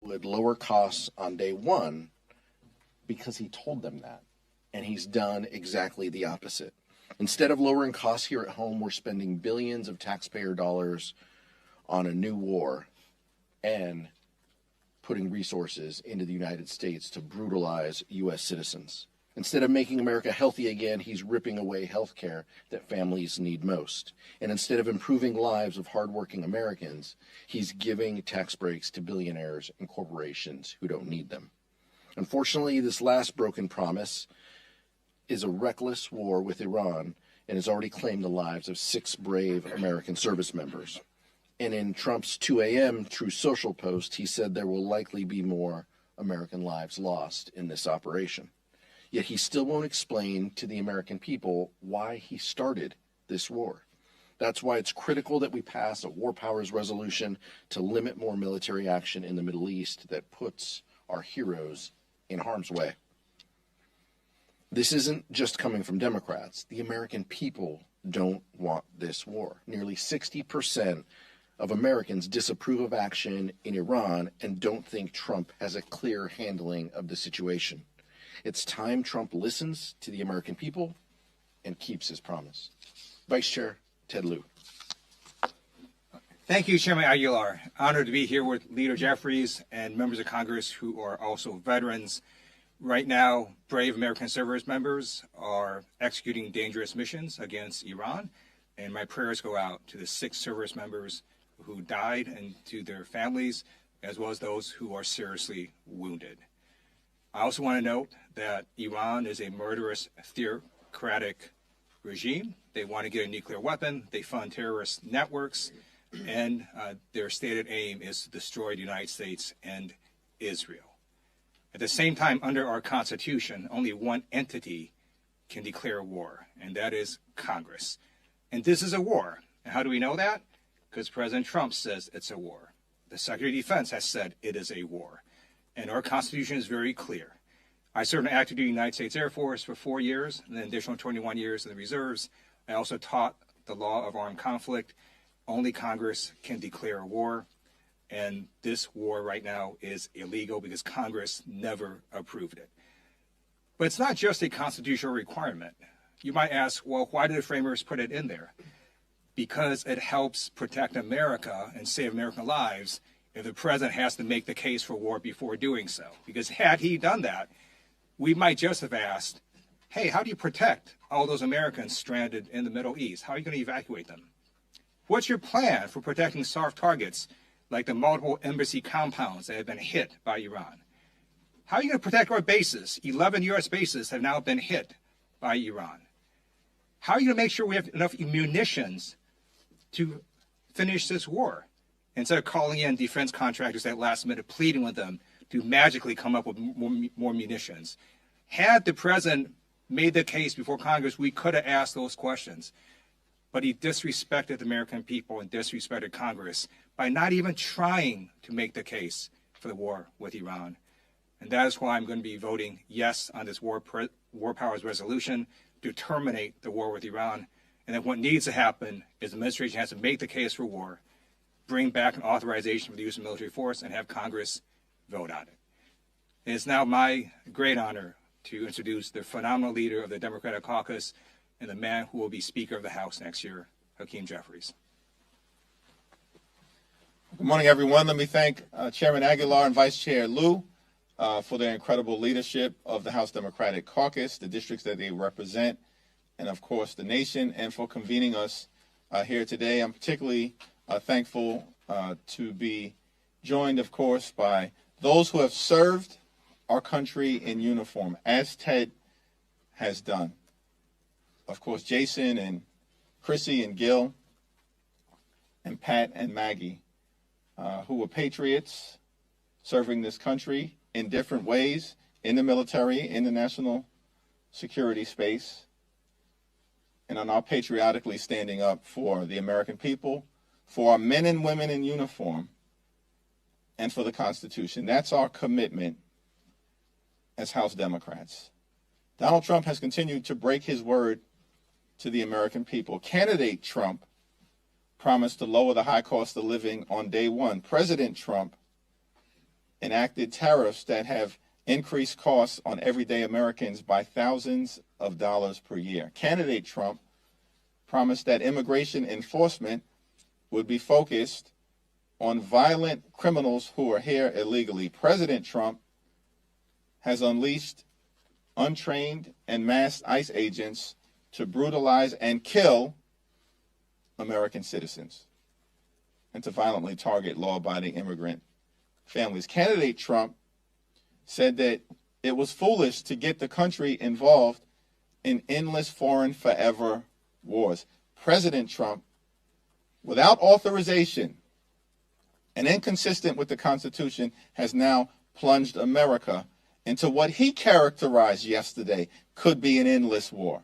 would lower costs on day one because he told them that. And he's done exactly the opposite. Instead of lowering costs here at home, we're spending billions of taxpayer dollars on a new war and putting resources into the United States to brutalize U.S. citizens. Instead of making America healthy again, he's ripping away health care that families need most. And instead of improving lives of hardworking Americans, he's giving tax breaks to billionaires and corporations who don't need them. Unfortunately, this last broken promise is a reckless war with Iran and has already claimed the lives of 6 brave American service members. And in Trump's 2 a.m. True Social post, he said there will likely be more American lives lost in this operation. Yet he still won't explain to the American people why he started this war. That's why it's critical that we pass a war powers resolution to limit more military action in the Middle East that puts our heroes in harm's way. This isn't just coming from Democrats. The American people don't want this war. Nearly 60% of Americans disapprove of action in Iran and don't think Trump has a clear handling of the situation. It's time Trump listens to the American people and keeps his promise. Vice Chair Ted Lieu. Thank you, Chairman Aguilar. Honored to be here with Leader Jeffries and members of Congress who are also veterans. Right now, brave American service members are executing dangerous missions against Iran, and my prayers go out to the 6 service members who died and to their families, as well as those who are seriously wounded. I also want to note that Iran is a murderous, theocratic regime. They want to get a nuclear weapon, they fund terrorist networks, and their stated aim is to destroy the United States and Israel. At the same time, under our Constitution, only one entity can declare war, and that is Congress. And this is a war. And how do we know that? Because President Trump says it's a war. The Secretary of Defense has said it is a war. And our Constitution is very clear. I served in active duty United States Air Force for 4 years, and then additional 21 years in the reserves. I also taught the law of armed conflict. Only Congress can declare a war. And this war right now is illegal because Congress never approved it. But it's not just a constitutional requirement. You might ask, well, why did the framers put it in there? Because it helps protect America and save American lives if the president has to make the case for war before doing so. Because had he done that, we might just have asked, hey, how do you protect all those Americans stranded in the Middle East? How are you going to evacuate them? What's your plan for protecting soft targets like the multiple embassy compounds that have been hit by Iran? How are you going to protect our bases? 11 U.S. bases have now been hit by Iran. How are you going to make sure we have enough munitions to finish this war? Instead of calling in defense contractors at last minute, pleading with them to magically come up with more munitions. Had the president made the case before Congress, we could have asked those questions. But he disrespected the American people and disrespected Congress by not even trying to make the case for the war with Iran. And that is why I'm going to be voting yes on this war powers resolution to terminate the war with Iran. And then what needs to happen is the administration has to make the case for war, bring back an authorization for the use of military force, and have Congress vote on it. And it's now my great honor to introduce the phenomenal leader of the Democratic Caucus and the man who will be Speaker of the House next year, Hakeem Jeffries. Good morning, everyone. Let me thank Chairman Aguilar and Vice Chair Lieu for their incredible leadership of the House Democratic Caucus, the districts that they represent, and of course the nation, and for convening us here today. I'm particularly thankful to be joined, of course, by those who have served our country in uniform, as Ted has done. Of course, Jason and Chrissy and Gil and Pat and Maggie, who were patriots serving this country in different ways, in the military, in the national security space, and are now patriotically standing up for the American people, for our men and women in uniform, and for the Constitution. That's our commitment as House Democrats. Donald Trump has continued to break his word to the American people. Candidate Trump promised to lower the high cost of living on day one. President Trump enacted tariffs that have increased costs on everyday Americans by thousands of dollars per year. Candidate Trump promised that immigration enforcement would be focused on violent criminals who are here illegally. President Trump has unleashed untrained and masked ICE agents to brutalize and kill American citizens and to violently target law-abiding immigrant families. Candidate Trump said that it was foolish to get the country involved in endless foreign forever wars. President Trump, without authorization and inconsistent with the Constitution, has now plunged America into what he characterized yesterday could be an endless war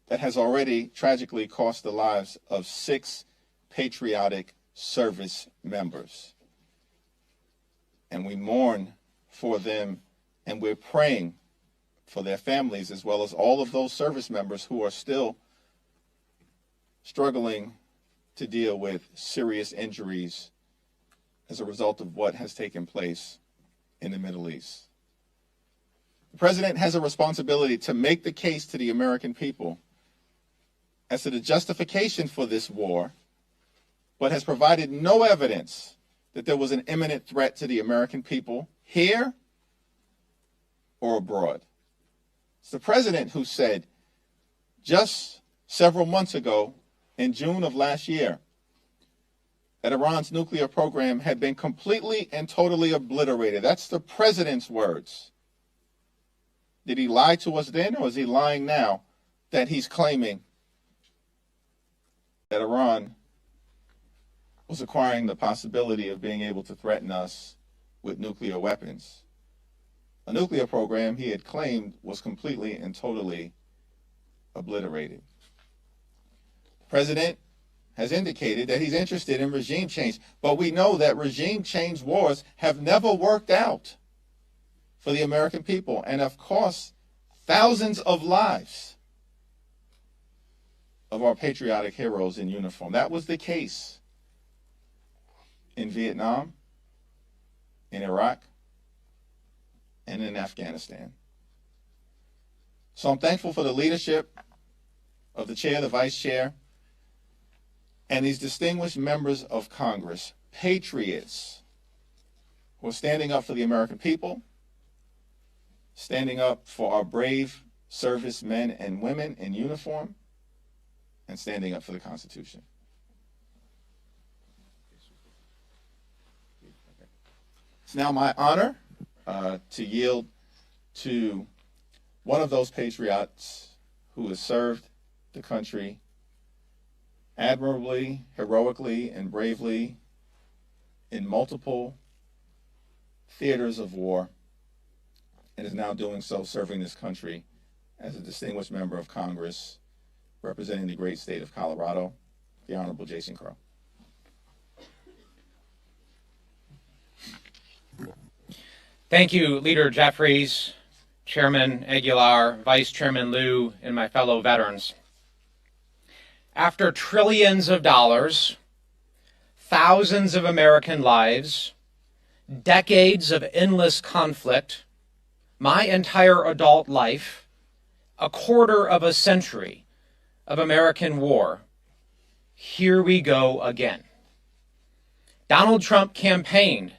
that has already tragically cost the lives of 6 patriotic service members. And we mourn for them, and we're praying for their families, as well as all of those service members who are still struggling to deal with serious injuries as a result of what has taken place in the Middle East. The president has a responsibility to make the case to the American people as to the justification for this war, but has provided no evidence that there was an imminent threat to the American people here or abroad. It's the president who said just several months ago, in June of last year, that Iran's nuclear program had been completely and totally obliterated. That's the president's words. Did he lie to us then, or is he lying now that he's claiming that Iran was acquiring the possibility of being able to threaten us with nuclear weapons? A nuclear program he had claimed was completely and totally obliterated. The president has indicated that he's interested in regime change, but we know that regime change wars have never worked out for the American people and have cost thousands of lives of our patriotic heroes in uniform. That was the case in Vietnam, in Iraq, and in Afghanistan. So I'm thankful for the leadership of the chair, the vice chair, and these distinguished members of Congress, patriots who are standing up for the American people, standing up for our brave servicemen and women in uniform, and standing up for the Constitution. It's now my honor to yield to one of those patriots who has served the country admirably, heroically, and bravely in multiple theaters of war, and is now doing so, serving this country as a distinguished member of Congress representing the great state of Colorado, the Honorable Jason Crow. Thank you, Leader Jeffries, Chairman Aguilar, Vice Chairman Liu, and my fellow veterans. After trillions of dollars, thousands of American lives, decades of endless conflict, my entire adult life, a quarter of a century of American war, here we go again. Donald Trump campaigned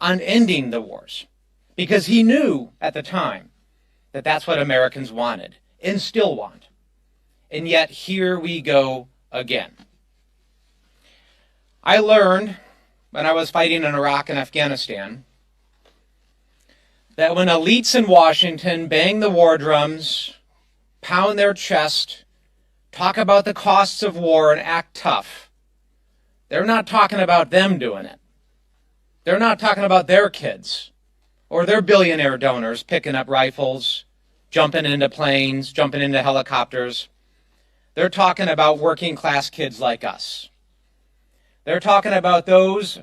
on ending the wars because he knew at the time that that's what Americans wanted and still want. And yet here we go again. I learned when I was fighting in Iraq and Afghanistan that when elites in Washington bang the war drums, pound their chest, talk about the costs of war and act tough, they're not talking about them doing it. They're not talking about their kids or their billionaire donors picking up rifles, jumping into planes, jumping into helicopters. They're talking about working class kids like us. They're talking about those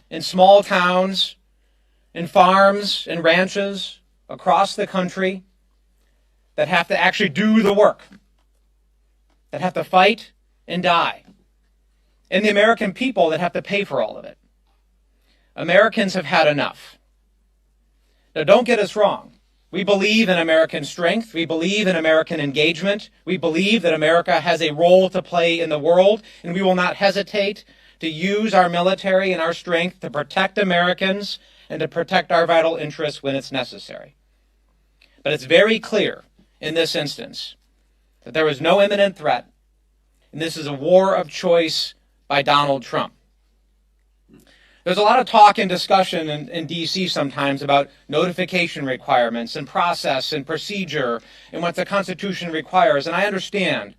in small towns, in farms, in ranches across the country that have to actually do the work, that have to fight and die, and the American people that have to pay for all of it. Americans have had enough. Now, don't get us wrong. We believe in American strength. We believe in American engagement. We believe that America has a role to play in the world, and we will not hesitate to use our military and our strength to protect Americans and to protect our vital interests when it's necessary. But it's very clear in this instance that there is no imminent threat, and this is a war of choice by Donald Trump. There's a lot of talk and discussion in D.C. sometimes about notification requirements and process and procedure and what the Constitution requires. And I understand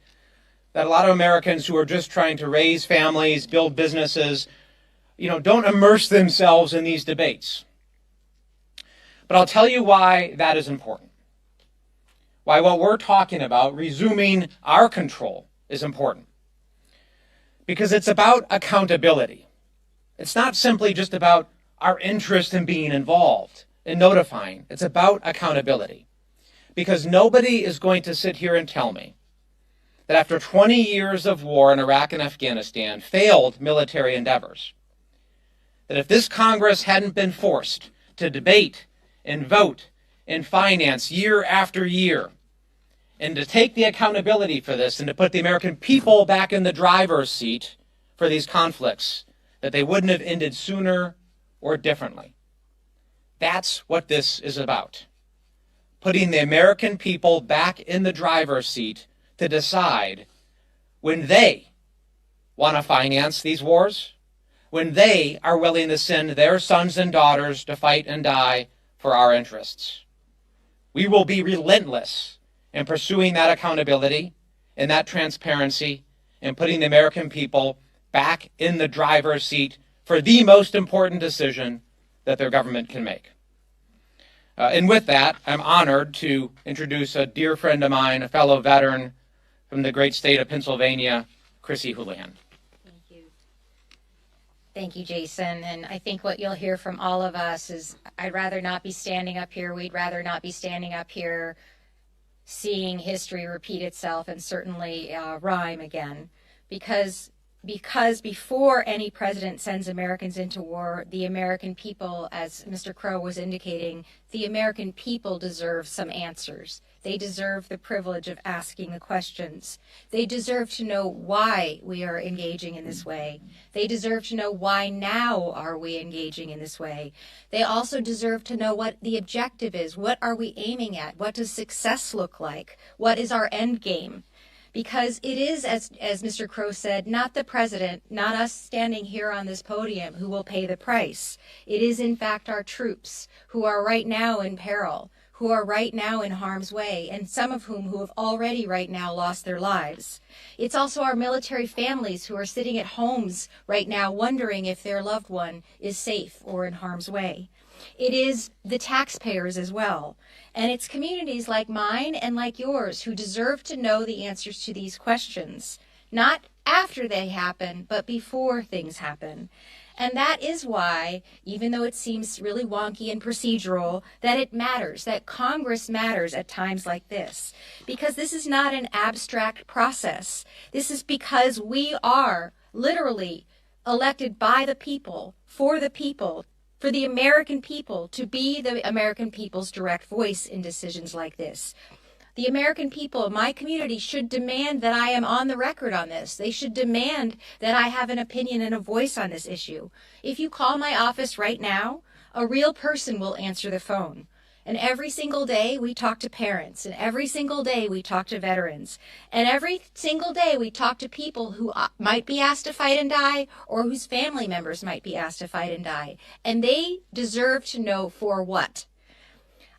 that a lot of Americans who are just trying to raise families, build businesses, don't immerse themselves in these debates. But I'll tell you why that is important. Why what we're talking about, resuming our control, is important. Because it's about accountability. It's not simply just about our interest in being involved, in notifying. It's about accountability. Because nobody is going to sit here and tell me that after 20 years of war in Iraq and Afghanistan, failed military endeavors, that if this Congress hadn't been forced to debate and vote and finance year after year, and to take the accountability for this and to put the American people back in the driver's seat for these conflicts, that they wouldn't have ended sooner or differently. That's what this is about. Putting the American people back in the driver's seat to decide when they want to finance these wars, when they are willing to send their sons and daughters to fight and die for our interests. We will be relentless in pursuing that accountability and that transparency and putting the American people back in the driver's seat for the most important decision that their government can make. And with that, I'm honored to introduce a dear friend of mine, a fellow veteran from the great state of Pennsylvania, Chrissy Houlihan. Thank you. Thank you, Jason. And I think what you'll hear from all of us is I'd rather not be standing up here. We'd rather not be standing up here seeing history repeat itself and certainly rhyme again. Because before any president sends Americans into war, the American people, as Mr. Crow was indicating, the American people deserve some answers. They deserve the privilege of asking the questions. They deserve to know why we are engaging in this way. They deserve to know why now are we engaging in this way. They also deserve to know what the objective is. What are we aiming at? What does success look like? What is our end game? Because it is, as Mr. Crow said, not the president, not us standing here on this podium who will pay the price. It is, in fact, our troops who are right now in peril, who are right now in harm's way, and some of whom who have already right now lost their lives. It's also our military families who are sitting at homes right now wondering if their loved one is safe or in harm's way. It is the taxpayers as well. And it's communities like mine and like yours who deserve to know the answers to these questions, not after they happen, but before things happen. And that is why, even though it seems really wonky and procedural, that it matters, that Congress matters at times like this. Because this is not an abstract process. This is because we are literally elected by the people, for the American people, to be the American people's direct voice in decisions like this. The American people, my community, should demand that I am on the record on this. They should demand that I have an opinion and a voice on this issue. If you call my office right now, a real person will answer the phone. And every single day we talk to parents, and every single day we talk to veterans, and every single day we talk to people who might be asked to fight and die, or whose family members might be asked to fight and die. And they deserve to know for what.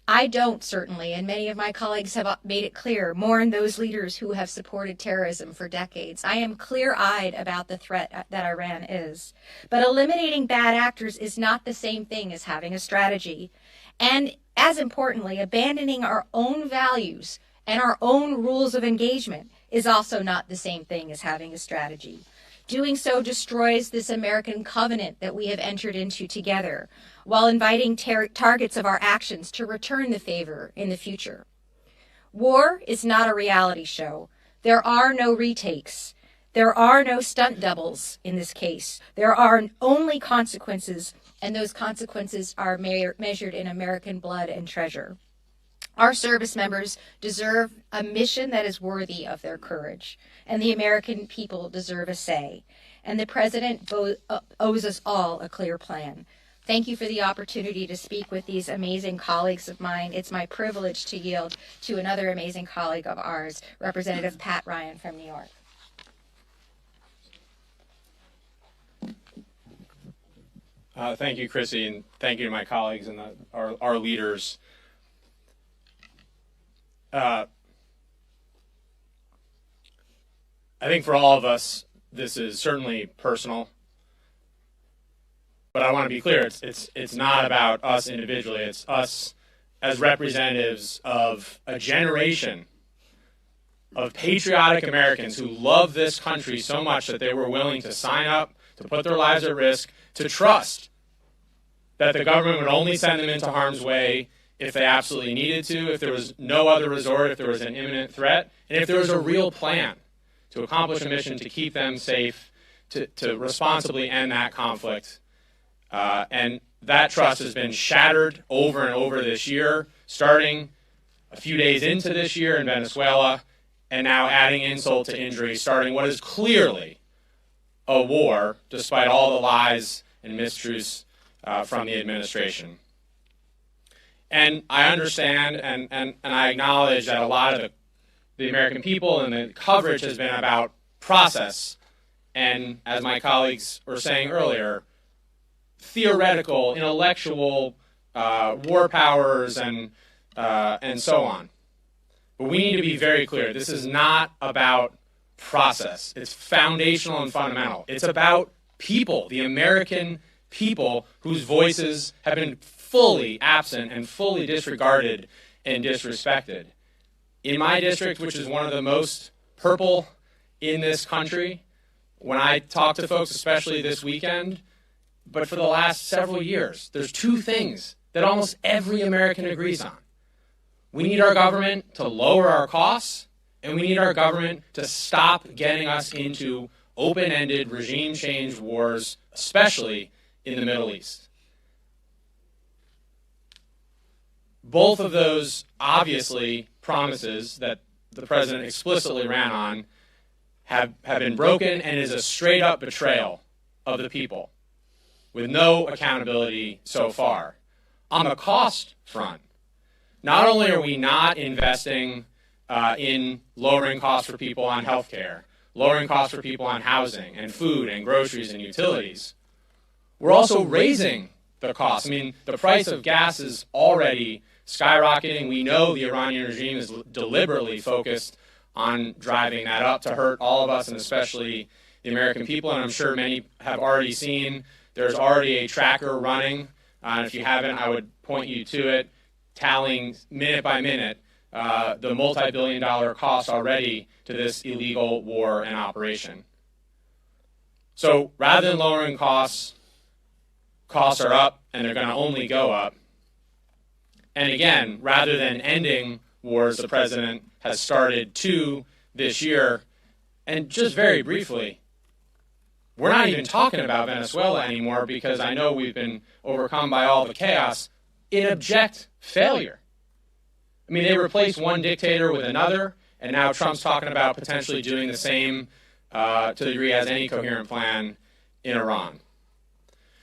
I don't, certainly, and many of my colleagues have made it clear, mourn those leaders who have supported terrorism for decades. I am clear-eyed about the threat that Iran is. But eliminating bad actors is not the same thing as having a strategy. And as importantly, abandoning our own values and our own rules of engagement is also not the same thing as having a strategy. Doing so destroys this American covenant that we have entered into together, while inviting targets of our actions to return the favor in the future. War is not a reality show. There are no retakes. There are no stunt doubles in this case. There are only consequences and those consequences are measured in American blood and treasure. Our service members deserve a mission that is worthy of their courage, and the American people deserve a say. And the President owes us all a clear plan. Thank you for the opportunity to speak with these amazing colleagues of mine. It's my privilege to yield to another amazing colleague of ours, Representative Pat Ryan from New York. Thank you, Chrissy, and thank you to my colleagues and our leaders. I think for all of us, this is certainly personal, but I want to be clear, it's not about us individually, it's us as representatives of a generation of patriotic Americans who love this country so much that they were willing to sign up, to put their lives at risk, to trust that the government would only send them into harm's way if they absolutely needed to, if there was no other resort, if there was an imminent threat, and if there was a real plan to accomplish a mission to keep them safe, to responsibly end that conflict. And that trust has been shattered over and over this year, starting a few days into this year in Venezuela, and now adding insult to injury, starting what is clearly a war, despite all the lies and mistruths from the administration. And I understand and I acknowledge that a lot of the American people and the coverage has been about process and, as my colleagues were saying earlier, theoretical, intellectual war powers and so on. But we need to be very clear. This is not about process. It's foundational and fundamental. It's about people, the American people whose voices have been fully absent and fully disregarded and disrespected. In my district, which is one of the most purple in this country, when I talk to folks, especially this weekend, but for the last several years, there's two things that almost every American agrees on. We need our government to lower our costs, and we need our government to stop getting us into open-ended regime change wars, especially in the Middle East. Both of those, obviously, promises that the president explicitly ran on have been broken and is a straight-up betrayal of the people with no accountability so far. On the cost front, not only are we not investing in lowering costs for people on health care, lowering costs for people on housing and food and groceries and utilities, we're also raising the cost. I mean, the price of gas is already skyrocketing. We know the Iranian regime is deliberately focused on driving that up to hurt all of us and especially the American people. And I'm sure many have already seen there's already a tracker running. And if you haven't, I would point you to it, tallying minute by minute the multi-billion-dollar cost already to this illegal war and operation. So rather than lowering costs, costs are up and they're going to only go up. And again, rather than ending wars, the president has started two this year. And just very briefly, we're not even talking about Venezuela anymore because I know we've been overcome by all the chaos in abject failure. I mean, they replaced one dictator with another, and now Trump's talking about potentially doing the same to the degree he has any coherent plan in Iran.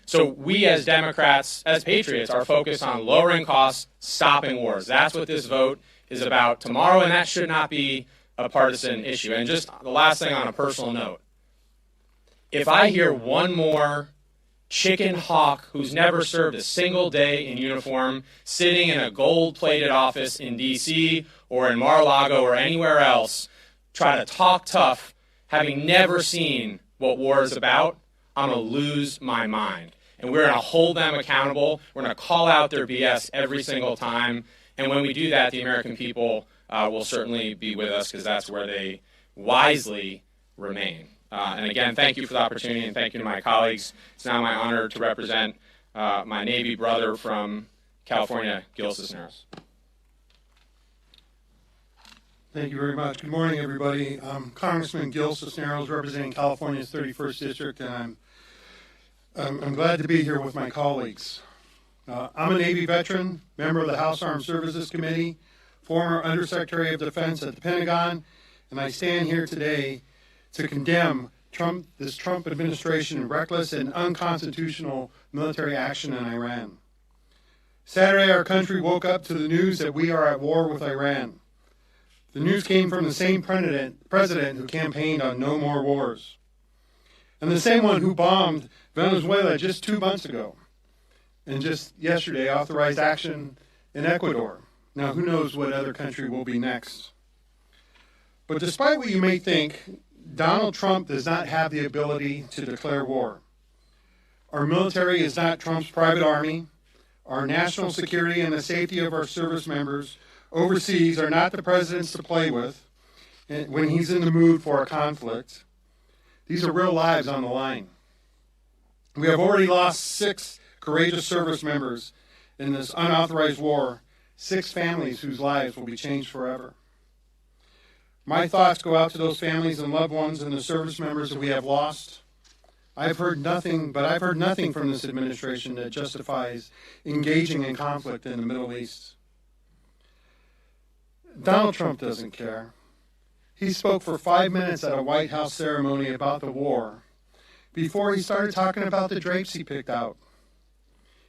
So we as Democrats, as patriots, are focused on lowering costs, stopping wars. That's what this vote is about tomorrow, and that should not be a partisan issue. And just the last thing on a personal note, if I hear one more chicken hawk who's never served a single day in uniform sitting in a gold-plated office in D.C. or in Mar-a-Lago or anywhere else try to talk tough, having never seen what war is about, I'm going to lose my mind. And we're going to hold them accountable. We're going to call out their BS every single time. And when we do that, the American people will certainly be with us because that's where they wisely remain. And again, thank you for the opportunity and thank you to my colleagues. It's now my honor to represent my Navy brother from California, Gil Cisneros. Thank you very much. Good morning, everybody. I'm Congressman Gil Cisneros, representing California's 31st District, and I'm I'm glad to be here with my colleagues. I'm a Navy veteran, member of the House Armed Services Committee, former Undersecretary of Defense at the Pentagon, and I stand here today to condemn this Trump administration's reckless and unconstitutional military action in Iran. Saturday, our country woke up to the news that we are at war with Iran. The news came from the same president who campaigned on no more wars, and the same one who bombed Venezuela just 2 months ago, and just yesterday authorized action in Ecuador. Now, who knows what other country will be next? But despite what you may think, Donald Trump does not have the ability to declare war. Our military is not Trump's private army. Our national security and the safety of our service members overseas are not the president's to play with when he's in the mood for a conflict. These are real lives on the line. We have already lost 6 courageous service members in this unauthorized war, 6 families whose lives will be changed forever. My thoughts go out to those families and loved ones and the service members that we have lost. I've heard nothing from this administration that justifies engaging in conflict in the Middle East. Donald Trump doesn't care. He spoke for 5 minutes at a White House ceremony about the war before he started talking about the drapes he picked out.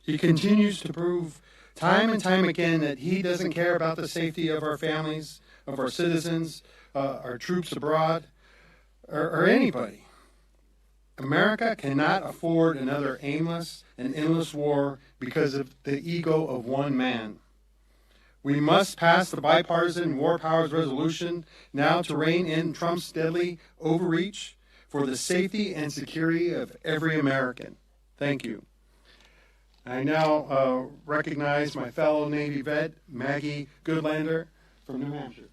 He continues to prove time and time again that he doesn't care about the safety of our families, of our citizens, our troops abroad, or anybody. America cannot afford another aimless and endless war because of the ego of one man. We must pass the bipartisan War Powers Resolution now to rein in Trump's deadly overreach for the safety and security of every American. Thank you. I now recognize my fellow Navy vet, Maggie Goodlander from New Hampshire.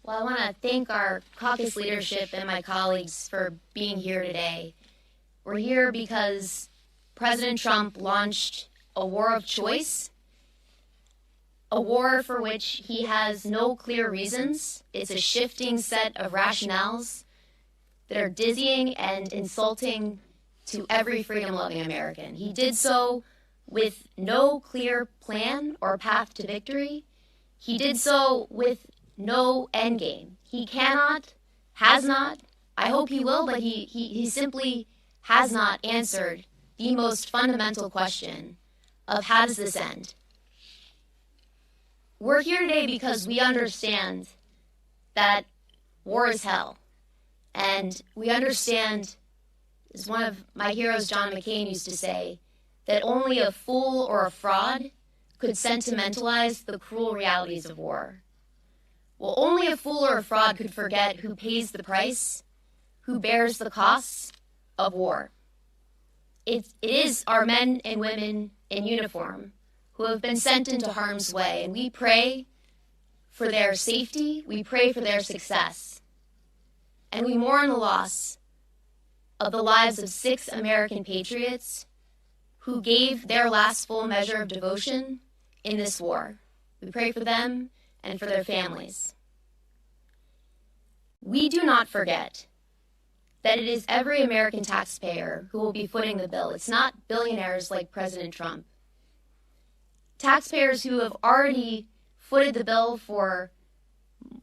Well, I want to thank our caucus leadership and my colleagues for being here today. We're here because President Trump launched a war of choice, a war for which he has no clear reasons. It's a shifting set of rationales that are dizzying and insulting to every freedom-loving American. He did so with no clear plan or path to victory. He did so with no endgame. He cannot, has not, I hope he will, but he simply has not answered the most fundamental question of how does this end? We're here today because we understand that war is hell. And we understand, as one of my heroes, John McCain, used to say, that only a fool or a fraud could sentimentalize the cruel realities of war. Well, only a fool or a fraud could forget who pays the price, who bears the costs of war. It is our men and women in uniform who have been sent into harm's way, and we pray for their safety, we pray for their success, and we mourn the loss of the lives of 6 American patriots who gave their last full measure of devotion in this war. We pray for them and for their families. We do not forget that it is every American taxpayer who will be footing the bill. It's not billionaires like President Trump. Taxpayers who have already footed the bill for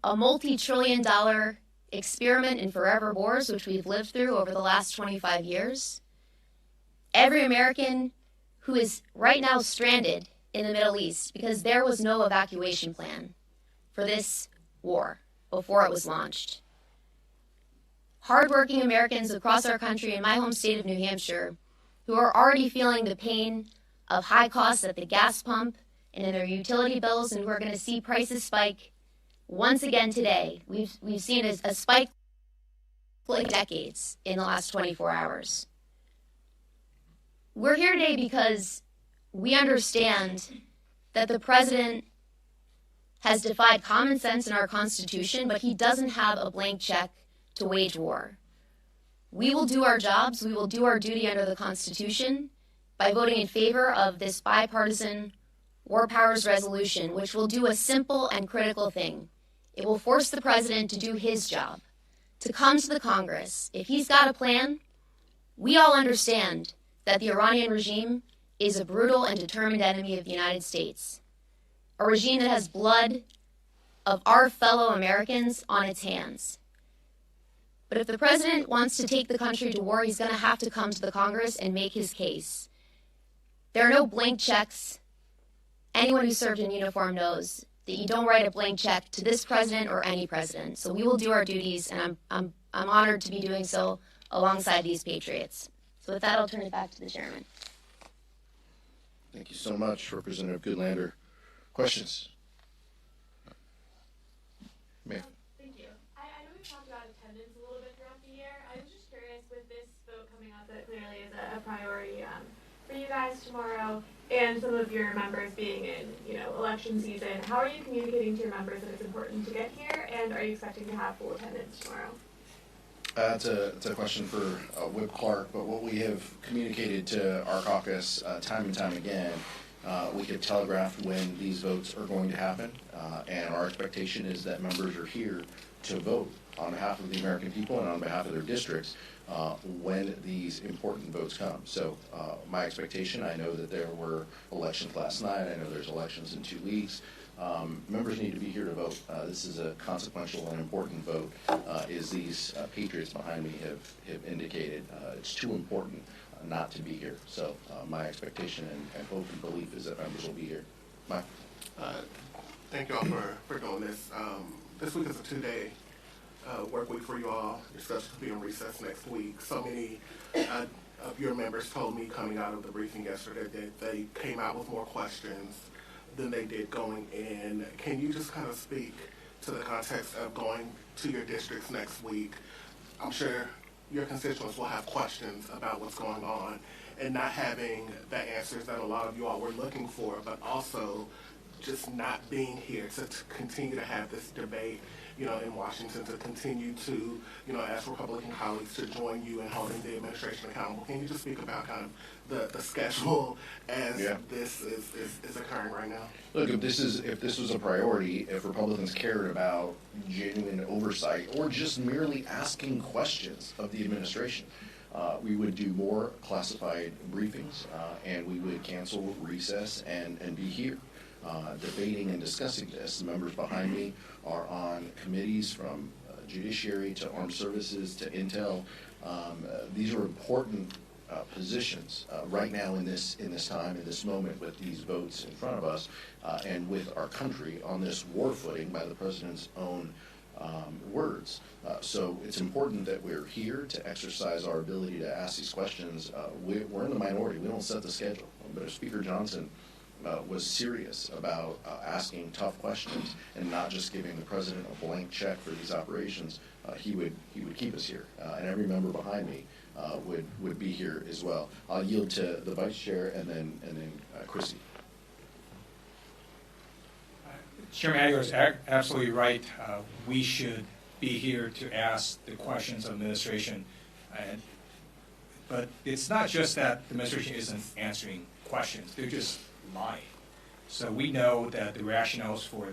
a multi-trillion-dollar experiment in forever wars, which we've lived through over the last 25 years. Every American who is right now stranded in the Middle East because there was no evacuation plan for this war before it was launched. Hardworking Americans across our country in my home state of New Hampshire who are already feeling the pain of high costs at the gas pump and in their utility bills, and who are going to see prices spike once again today. We've seen a spike like decades in the last 24 hours. We're here today because we understand that the president has defied common sense in our Constitution, but he doesn't have a blank check to wage war. We will do our jobs, we will do our duty under the Constitution by voting in favor of this bipartisan War Powers Resolution, which will do a simple and critical thing. It will force the president to do his job, to come to the Congress. If he's got a plan, We all understand that the Iranian regime is a brutal and determined enemy of the United States, a regime that has blood of our fellow Americans on its hands. But if the president wants to take the country to war, he's going to have to come to the Congress and make his case. There are no blank checks. Anyone who served in uniform knows that you don't write a blank check to this president or any president. So we will do our duties, and I'm honored to be doing so alongside these patriots. So with that, I'll turn it back to the chairman. Thank you so much, Representative Goodlander. Questions? Ma'am. Thank you. I know we've talked about attendance a little bit throughout the year. I was just curious, with this vote coming up that clearly is a priority for you guys tomorrow, and some of your members being in, election season, how are you communicating to your members that it's important to get here, and are you expecting to have full attendance tomorrow? It's a question for Whip Clark, but what we have communicated to our caucus time and time again, we have telegraphed when these votes are going to happen, and our expectation is that members are here to vote on behalf of the American people and on behalf of their districts when these important votes come. So my expectation, I know that there were elections last night, I know there's elections in 2 weeks. Members need to be here to vote. This is a consequential and important vote, as these patriots behind me have indicated. It's too important not to be here. So my expectation and hope and belief is that members will be here. Mike? Thank you all for doing this. This week is a 2-day work week for you all. Your session will be in recess next week. So many of your members told me coming out of the briefing yesterday that they came out with more questions than they did going in. Can you just kind of speak to the context of going to your districts next week? I'm sure your constituents will have questions about what's going on and not having the answers that a lot of you all were looking for, but also just not being here to continue to have this debate, in Washington, to continue to, ask Republican colleagues to join you in holding the administration accountable. Can you just speak about kind of the schedule as this is occurring right now? Look, if this was a priority, if Republicans cared about genuine oversight or just merely asking questions of the administration, we would do more classified briefings, and we would cancel recess and be here debating and discussing this. The members behind me are on committees from Judiciary to Armed Services to Intel. These are important positions right now in this time, in this moment, with these votes in front of us, and with our country on this war footing by the president's own words. So it's important that we're here to exercise our ability to ask these questions. We're in the minority. We don't set the schedule. But if Speaker Johnson was serious about asking tough questions and not just giving the president a blank check for these operations, he would keep us here, and every member behind me would be here as well. I'll yield to the vice chair and then Chrissy. Chairman Aguilar is absolutely right. We should be here to ask the questions of administration, but it's not just that the administration isn't answering questions; they're just lying. So we know that the rationales for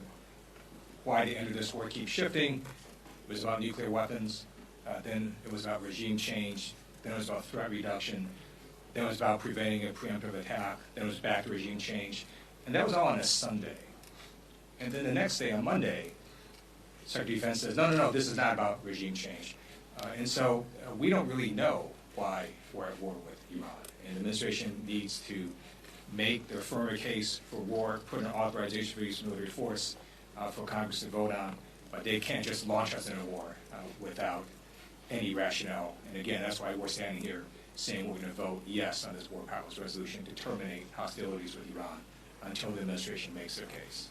why they entered this war keep shifting. It was about nuclear weapons, then it was about regime change, then it was about threat reduction, then it was about preventing a preemptive attack, then it was back to regime change, and that was all on a Sunday. And then the next day, on Monday, Secretary of Defense says, no, this is not about regime change. And so we don't really know why we're at war with Iran, and the administration needs to make their firmer case for war, put an authorization for use of military force for Congress to vote on, but they can't just launch us into war without any rationale. And again, that's why we're standing here saying we're going to vote yes on this war powers resolution to terminate hostilities with Iran until the administration makes their case.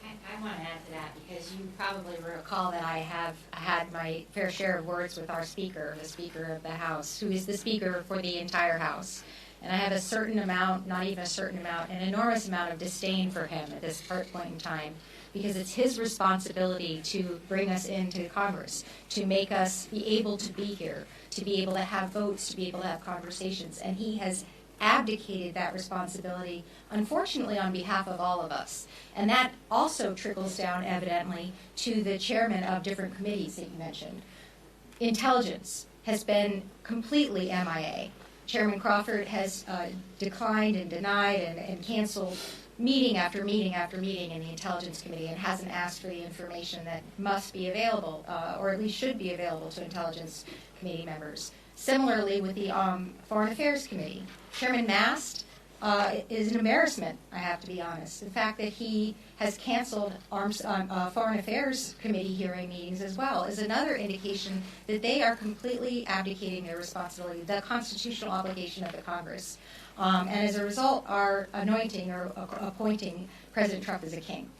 I want to add to that, because you probably recall that I have had my fair share of words with our Speaker, the Speaker of the House, who is the Speaker for the entire House. And I have a certain amount, not even a certain amount, an enormous amount of disdain for him at this point in time, because it's his responsibility to bring us into Congress, to make us be able to be here, to be able to have votes, to be able to have conversations. And he has abdicated that responsibility, unfortunately, on behalf of all of us. And that also trickles down, evidently, to the chairman of different committees that you mentioned. Intelligence has been completely MIA. Chairman Crawford has declined and denied and canceled meeting after meeting after meeting in the Intelligence Committee and hasn't asked for the information that must be available, or at least should be available to Intelligence Committee members. Similarly with the Foreign Affairs Committee, Chairman Mast is an embarrassment, I have to be honest. The fact that he has canceled Foreign Affairs Committee hearing meetings as well is another indication that they are completely abdicating their responsibility, the constitutional obligation of the Congress. And as a result, are anointing or appointing President Trump as a king.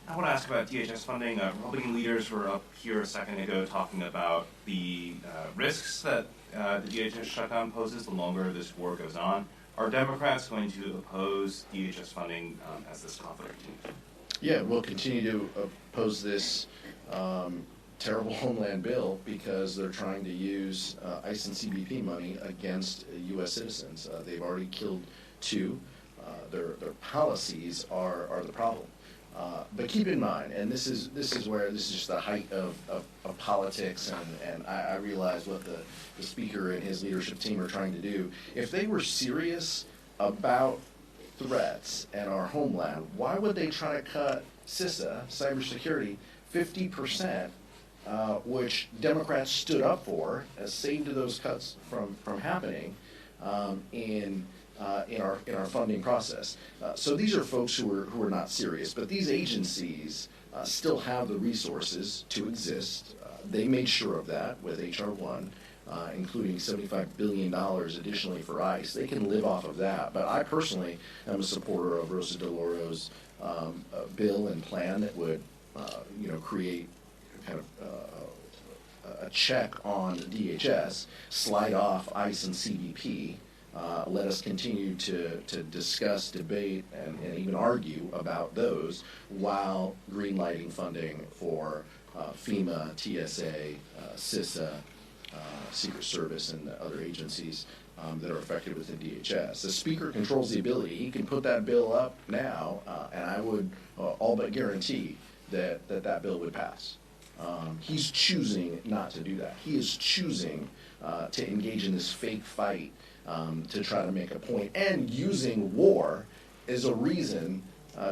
I want to ask about DHS funding. Republican leaders were up here a second ago talking about the risks that the DHS shutdown poses the longer this war goes on. Are Democrats going to oppose DHS funding as this conflict continues? Yeah, we'll continue to oppose this terrible homeland bill because they're trying to use ICE and CBP money against U.S. citizens. They've already killed 2. Their policies are the problem. But keep in mind, and this is just the height of politics, and I realize what the speaker and his leadership team are trying to do. If they were serious about threats and our homeland, why would they try to cut CISA, cybersecurity, 50%, which Democrats stood up for, as saved those cuts from happening in our funding process. So these are folks who are not serious, but these agencies still have the resources to exist. They made sure of that with H.R. 1, including $75 billion additionally for ICE. They can live off of that, but I personally am a supporter of Rosa DeLauri's bill and plan that would create kind of a check on DHS, slide off ICE and CBP, let us continue to discuss, debate, and even argue about those while greenlighting funding for FEMA, TSA, CISA, Secret Service, and the other agencies that are affected within DHS. The Speaker controls the ability. He can put that bill up now, and I would all but guarantee that bill would pass. He's choosing not to do that. He is choosing to engage in this fake fight to try to make a point, and using war as a reason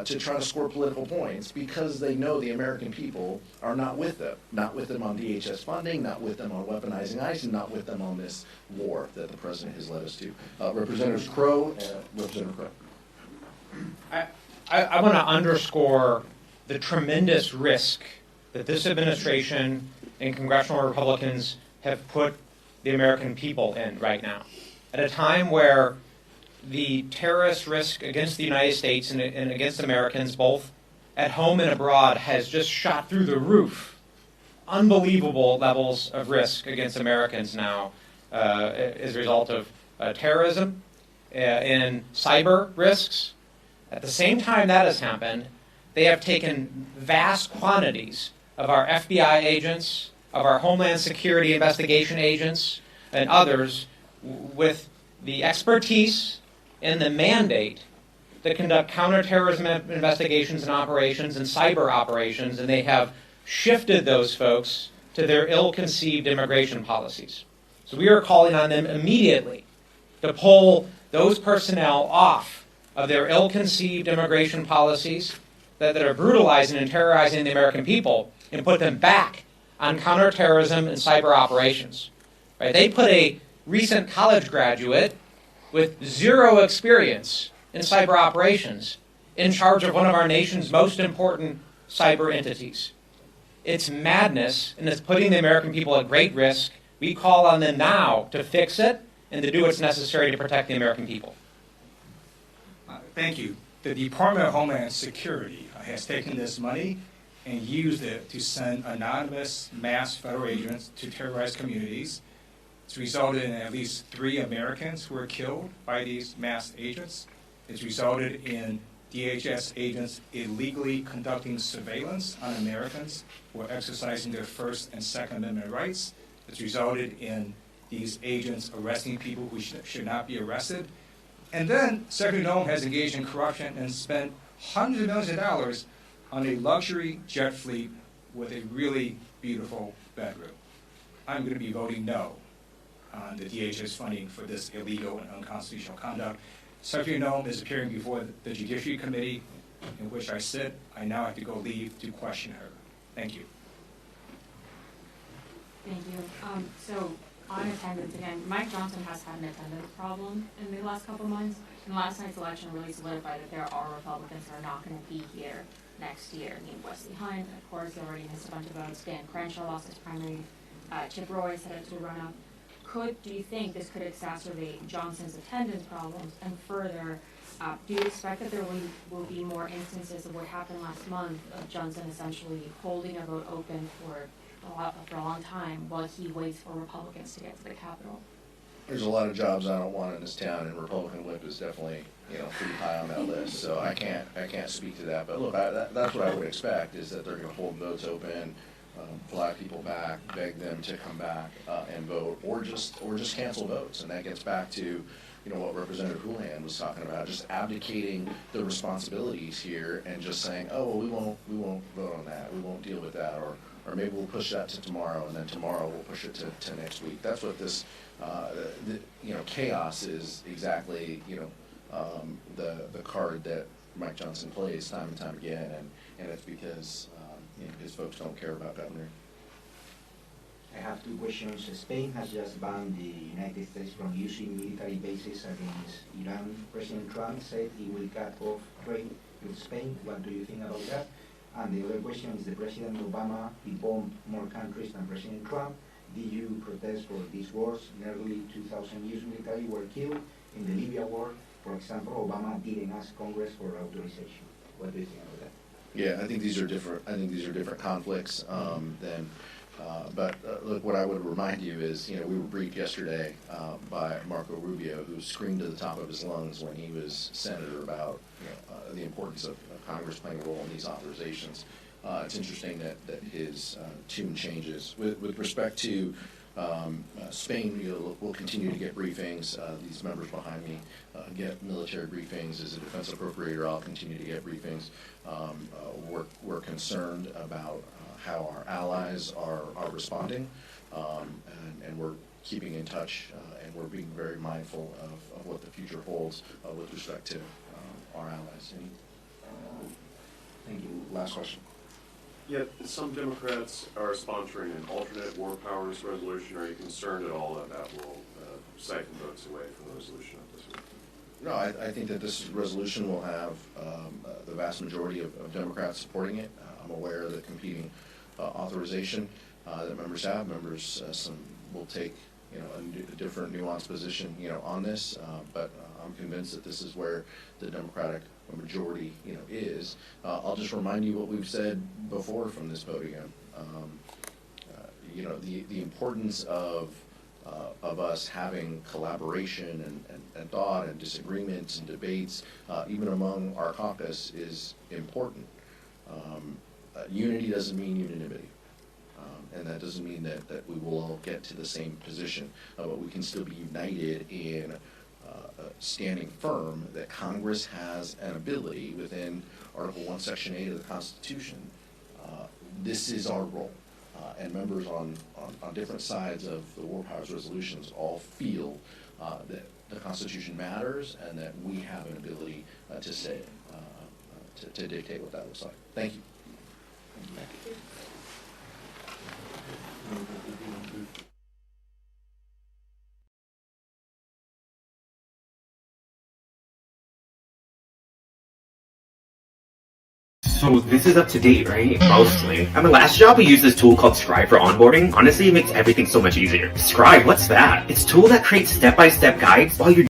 to try to score political points because they know the American people are not with them. Not with them on DHS funding, not with them on weaponizing ICE, and not with them on this war that the President has led us to. Representatives Crow and Representative Crow. I want to underscore the tremendous risk that this administration and congressional Republicans have put the American people in right now. At a time where the terrorist risk against the United States and against Americans, both at home and abroad, has just shot through the roof. Unbelievable levels of risk against Americans now as a result of terrorism and cyber risks. At the same time that has happened, they have taken vast quantities of our FBI agents, of our Homeland Security investigation agents, and others with the expertise and the mandate to conduct counterterrorism investigations and operations and cyber operations, and they have shifted those folks to their ill-conceived immigration policies. So we are calling on them immediately to pull those personnel off of their ill-conceived immigration policies that are brutalizing and terrorizing the American people and put them back on counterterrorism and cyber operations. Right? They put a recent college graduate with zero experience in cyber operations in charge of one of our nation's most important cyber entities. It's madness, and it's putting the American people at great risk. We call on them now to fix it and to do what's necessary to protect the American people. Thank you. The Department of Homeland Security has taken this money and used it to send anonymous mass federal agents to terrorize communities. It's resulted in at least 3 Americans who were killed by these masked agents. It's resulted in DHS agents illegally conducting surveillance on Americans who are exercising their First and Second Amendment rights. It's resulted in these agents arresting people who should not be arrested. And then Secretary Noem has engaged in corruption and spent hundreds of millions of dollars on a luxury jet fleet with a really beautiful bedroom. I'm going to be voting no on the DHS funding for this illegal and unconstitutional conduct. Secretary Noem is appearing before the Judiciary Committee in which I sit. I now have to go leave to question her. Thank you. Thank you. So on attendance again, Mike Johnson has had an attendance problem in the last couple months, and last night's election really solidified that there are Republicans that are not going to be here next year. I mean, Wesley Hines, of course, he already missed a bunch of votes. Dan Crenshaw lost his primary. Chip Roy is headed to a runoff. Do you think this could exacerbate Johnson's attendance problems? And further, do you expect that there will be more instances of what happened last month of Johnson essentially holding a vote open for a long time while he waits for Republicans to get to the Capitol? There's a lot of jobs I don't want in this town, and Republican whip is definitely, pretty high on that list. So I can't speak to that. But look, that's what I would expect, is that they're going to hold votes open, fly people back, beg them to come back and vote, or just cancel votes. And that gets back to what Representative Houlihan was talking about, just abdicating the responsibilities here and just saying, oh, well, we won't vote on that, we won't deal with that, or maybe we'll push that to tomorrow, and then tomorrow we'll push it to next week. That's what this chaos is exactly. The card that Mike Johnson plays time and time again, and it's because his folks don't care about governor. I have two questions. Spain has just banned the United States from using military bases against Iran. President Trump said he will cut off trade with Spain. What do you think about that? And the other question is, the President Obama, he bombed more countries than President Trump. Did you protest for these wars? Nearly 2,000 US military were killed in the Libya war. For example, Obama didn't ask Congress for authorization. What do you think about that? Yeah, I think these are different conflicts but look, what I would remind you is, we were briefed yesterday by Marco Rubio, who screamed at the top of his lungs when he was senator about the importance of Congress playing a role in these authorizations. It's interesting that his tune changes. With respect to Spain, we'll continue to get briefings. These members behind me get military briefings. As a defense appropriator, I'll continue to get briefings. We're concerned about how our allies are responding, and we're keeping in touch, and we're being very mindful of what the future holds with respect to our allies. Thank you. Last question. Yet some Democrats are sponsoring an alternate war powers resolution. Are you concerned at all that will siphon votes away from the resolution of this week? No, I think that this resolution will have the vast majority of Democrats supporting it. I'm aware of the competing authorization that members have. Members will take a different nuanced position on this, but I'm convinced that this is where the Democratic majority is. I'll just remind you what we've said before from this podium. The importance of us having collaboration and thought and disagreements and debates, even among our caucus, is important. Unity doesn't mean unanimity. And that doesn't mean that we will all get to the same position, but we can still be united in standing firm that Congress has an ability within Article 1, Section 8 of the Constitution. This is our role. And members on different sides of the war powers resolutions all feel that the Constitution matters and that we have an ability to say it, to dictate what that looks like. Thank you. Thank you. So this is up to date, right? Mostly. At my last job, we used this tool called Scribe for onboarding. Honestly, it makes everything so much easier. Scribe, what's that? It's a tool that creates step-by-step guides while you're